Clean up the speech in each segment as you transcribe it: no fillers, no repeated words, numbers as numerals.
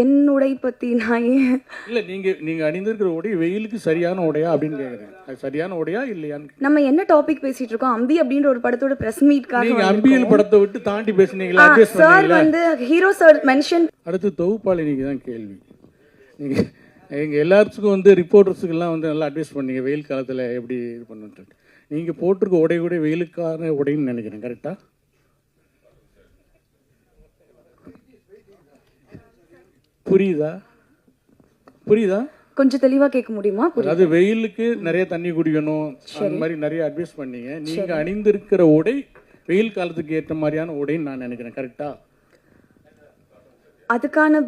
என் உடை பத்தி நான் ஏன் இல்ல நீங்க அணிந்திருக்கிற உடை வெயிலுக்கு சரியான உடையா அப்படின்னு கேக்குறேன். அது சரியான உடையா இல்லையான்னு. நம்ம என்ன டாபிக் பேசிட்டு இருக்கோம்? அம்பி அப்படின்ற ஒரு படத்தோட பிரஸ் மீட்காக நீங்க அம்பியல் படத்தை விட்டு தாண்டி பேசுனீங்களா? அட்வைஸ் சார் பண்ணீங்களா? வந்து ஹீரோ சார் மென்ஷன். அடுத்து தொகுப்பாளினிக்கு தான் கேள்வி. நீங்க எங்க எல்லாத்துக்கும் வந்து ரிப்போர்ட்டர்ஸுக்கெல்லாம் வந்து நல்லா அட்வைஸ் பண்ணீங்க வெயில் காலத்துல எப்படி இது பண்ணுன்ட்டு. நீங்க போட்டிருக்க உடை கூட வெயிலுக்கான உடைன்னு நினைக்கிறேன். கரெக்டா? புரியுதா? கொஞ்சம் தெளிவா கேட்க முடியுமா? அதாவது வெயிலுக்கு நிறைய தண்ணி குடிக்கணும் அந்த மாதிரி நிறைய அட்வைஸ் பண்ணீங்க. நீங்க அணிந்திருக்கிற உடை வெயில் காலத்துக்கு ஏற்ற மாதிரியான உடைன்னு நான் நினைக்கிறேன். கரெக்டா? அதுக்கான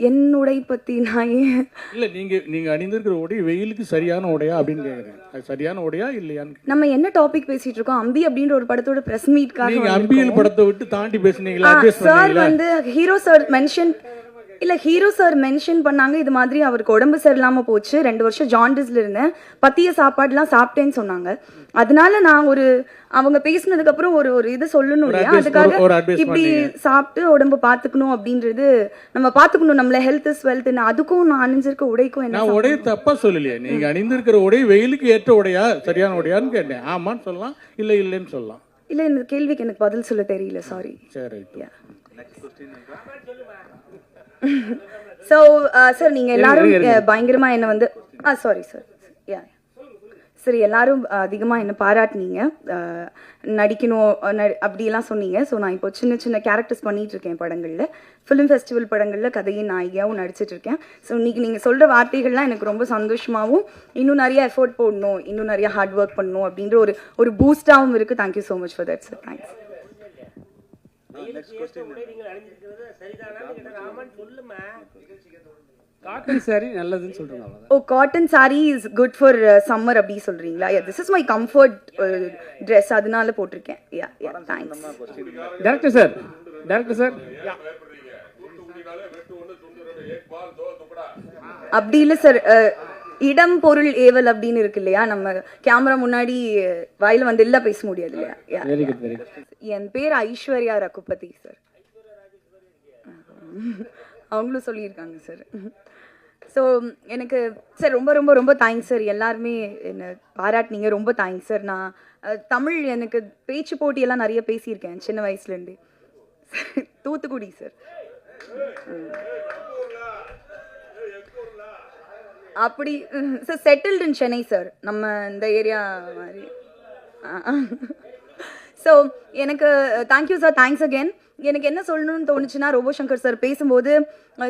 என் உடை பத்தி நான் ஏன் இல்ல நீங்க அணிந்திருக்கிற உடை வெயிலுக்கு சரியான உடையா அப்படின்னு கேக்குறேன். அது சரியான உடையா இல்லையான்னு. நம்ம என்ன டாபிக் பேசிட்டு இருக்கோம்? அம்பி அப்படின்ற ஒரு படத்தோட பிரஸ் மீட்காக நீங்க அம்பியல் படத்தை விட்டு தாண்டி பேசுனீங்களா? அட்வைஸ் சார் பண்ணீங்களா? வந்து hero sir mention hero sir mention பண்ணாங்க. இது மாதிரி அவருக்கு உடம்பு சரியில்லாம போச்சு, 2 வருஷம் ஜாண்டிஸ்ல இருந்தேன், பத்திய சாப்பாடுலாம் சாப்பிட்டேன்னு சொன்னாங்க. அதனால நான் அவங்க பேசினதுக்கு அப்புறம் ஒரு இது சொல்லணும் இல்லையா, அதுக்காக இப்படி சாப்பிட்டு உடம்பு பாத்துக்கணும் அப்படின்றது நம்ம பாத்துக்கணும். நம்மள ஹெல்த் இஸ் வெல்த். அதுக்கும் நான் அணிஞ்சிருக்க உடைக்கும் என்ன? நான் உடைய தப்பா சொல்லலையே. நீங்க அணிந்திருக்கிற உடை வெயிலுக்கு ஏற்ற உடையா சரியான உடையான்னு கேட்டேன். ஆமான்னு சொல்லலாம், இல்ல இல்லன்னு சொல்லலாம். இல்ல, இந்த கேள்விக்கு எனக்கு பதில் சொல்ல தெரியல, சாரி. சரி. ஸோ சார் நீங்க எல்லாரும் பயங்கரமா என்ன வந்து சாரி சார் சரி, எல்லாரும் அதிகமாக என்ன பாராட்டினீங்க, நடிக்கணும் அப்படியெல்லாம் சொன்னீங்க. ஸோ நான் இப்போ சின்ன சின்ன கேரக்டர்ஸ் பண்ணிட்டு இருக்கேன் படங்களில், ஃபிலிம் ஃபெஸ்டிவல் படங்களில் கதையின் நாயகியாகவும் நடிச்சிட்டு இருக்கேன். ஸோ இன்னைக்கு நீங்கள் சொல்கிற வார்த்தைகள்லாம் எனக்கு ரொம்ப சந்தோஷமாகவும், இன்னும் நிறைய எஃபோர்ட் போடணும், இன்னும் நிறைய ஹார்ட் ஒர்க் பண்ணணும் அப்படின்ற ஒரு பூஸ்டாகவும் இருக்குது. Thank you so much for that sir. Thanks. Cotton sari நல்லதுன்னு சொல்றேன். Oh, cotton sari is good for summer அப்படி சொல்றீங்களா? This is my comfort dress, அதனால போட்டிருக்கேன். தேங்க்ஸ். டைரக்டர் சார் அப்படி இல்லை சார், இடம் பொருள் ஏவல் அப்படின்னு இருக்கு இல்லையா, நம்ம கேமரா முன்னாடி வாயில வந்து எல்லாம் பேச முடியாது இல்லையா. என் பேர் ஐஸ்வர்யா ரகுபதி சார். அவங்களும் சொல்லியிருக்காங்க சார். ஸோ எனக்கு சார் ரொம்ப ரொம்ப ரொம்ப தேங்க்ஸ் சார். எல்லாருமே என்னை பாராட்டினீங்க, ரொம்ப தேங்க்ஸ் சார். நான் தமிழ் எனக்கு பேச்சு போட்டியெல்லாம் நிறைய பேசியிருக்கேன் சின்ன வயசுலேருந்தே. தூத்துக்குடி சார். அப்படி sir settled in Chennai sir, நம்ம இந்த ஏரியா மாதிரி. ஸோ எனக்கு தேங்க்யூ சார், தேங்க்ஸ் அகேன். எனக்கு என்ன சொல்லணும்னு தோணுச்சுன்னா, ரோபோசங்கர் சார் பேசும்போது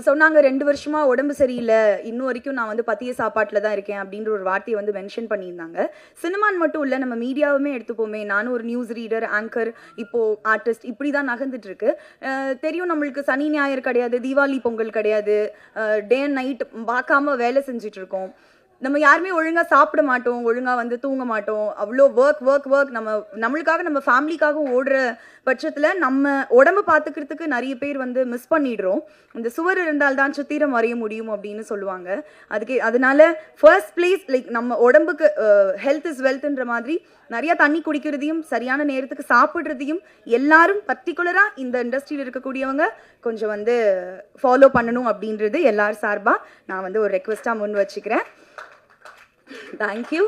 சொன்னாங்க 2 வருஷமா உடம்பு சரியில்லை, இன்னும் வரைக்கும் நான் வந்து பத்திய சாப்பாட்டில் தான் இருக்கேன் அப்படின்ற ஒரு வார்த்தையை வந்து மென்ஷன் பண்ணியிருந்தாங்க. சினிமான்னு மட்டும் இல்லை, நம்ம மீடியாவுமே எடுத்துப்போமே. நானும் ஒரு நியூஸ் ரீடர், ஆங்கர், இப்போ ஆர்டிஸ்ட், இப்படி தான் நகர்ந்துட்டு இருக்கு. தெரியும் நம்மளுக்கு சனி ஞாயிறு கிடையாது, தீபாவளி பொங்கல் கிடையாது, டே அண்ட் நைட் பார்க்காம வேலை செஞ்சுட்டு இருக்கோம். நம்ம யாருமே ஒழுங்காக சாப்பிட மாட்டோம், ஒழுங்காக வந்து தூங்க மாட்டோம். அவ்வளோ ஒர்க் நம்மளுக்காக நம்ம ஃபேமிலிக்காகவும் ஓடுற பட்சத்தில் நம்ம உடம்பு பார்த்துக்கிறதுக்கு நிறைய பேர் வந்து மிஸ் பண்ணிடுறோம். இந்த சுவர் இருந்தால்தான் சித்திரம் வரைய முடியும் அப்படின்னு சொல்லுவாங்க. அதனால ஃபர்ஸ்ட் பிளேஸ் லைக் நம்ம உடம்புக்கு ஹெல்த் இஸ் வெல்த்ன்ற மாதிரி நிறைய தண்ணி குடிக்கிறதையும் சரியான நேரத்துக்கு சாப்பிட்றதையும் எல்லாரும் பர்டிகுலராக இந்த இண்டஸ்ட்ரியில் இருக்கக்கூடியவங்க கொஞ்சம் வந்து ஃபாலோ பண்ணணும் அப்படின்றது எல்லாரும் சார்பாக நான் வந்து ஒரு ரெக்வெஸ்ட்டாக முன் வச்சுக்கிறேன். Thank you.